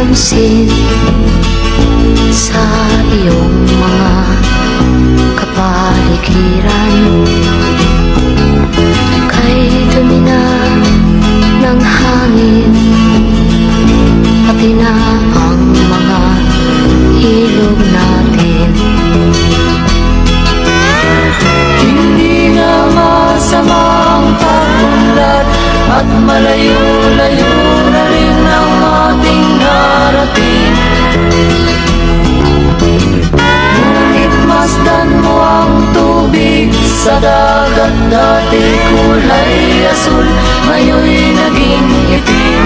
pansin sa iyong mga kapaligiran. Kay dumi na ng hangin, pati na ang mga ilog natin. Hindi nga masamang pagunlad at malayo-layo na rin ang ating narating. Ngunit masdan mo ang tubig sa dagat, dati kulay asul, ngayon'y naging itim.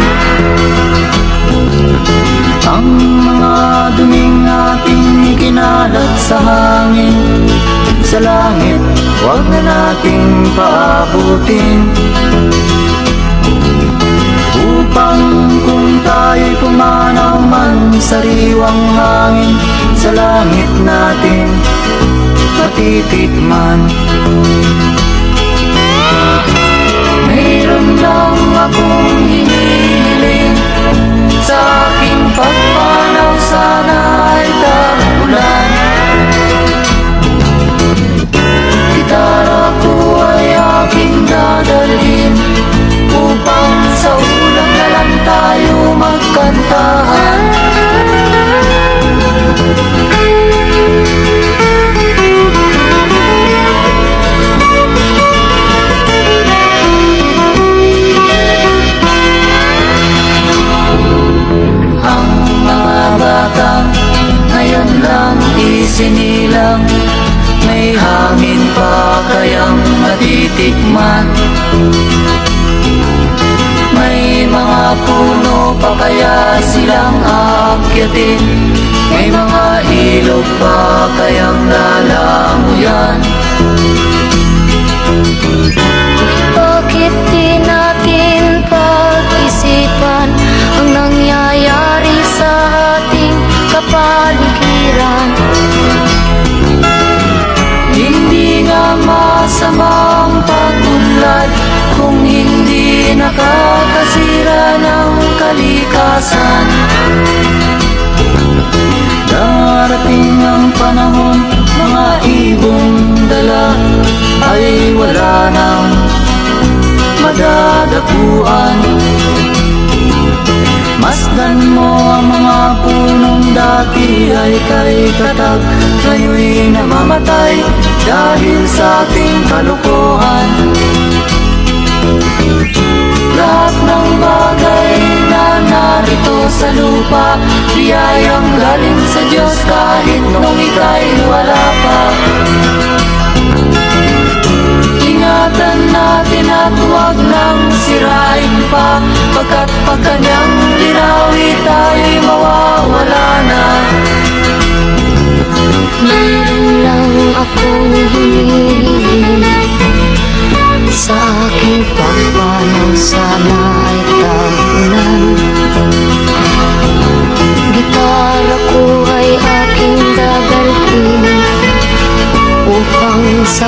Ang mga duming ating ikinalat sa hangin, sa langit, huwag na nating paabutin. Upang kung tayo'y pumanaw man sa sariwang hangin, sa langit natin matitikman. Mayroon lang akong hinihiling, sa aking pagpanaw sana ay tag-ulan. Gitara ko ay aking dadalhin, upang sa ulan na lang tayo magkantahan. Ang mga batang ngayon lang isinilang, may hangin pa kayang matitikman? May mga puno pa kaya silang aakyatin? May mga ilog pa kayang lalamuyan? Bakit di natin pag-isipan ang nangyayari sa ating kapaligiran? Hindi nga masamang pagunlad kung hindi nakakasira ng kalikasan. Darating ang panahon, mga ibong dala ay wala nang madadapuan. Masdan mo ang mga punong dati ay kay katag, ngayon'y namamatay dahil sa ating kalukuhan. Lahat ng bagay na narito sa lupa, biyayang galing sa Diyos kahit nung ika'y wala pa. Ingatan natin at huwag nang sirain pa, pagkat pag kanyang dinawi tayo'y mawawala na. Mayroon lang akong hinihiling, sa aking pagpanaw sana ay tag-ulan. Gitara ko ay aking dadalhin, upang sa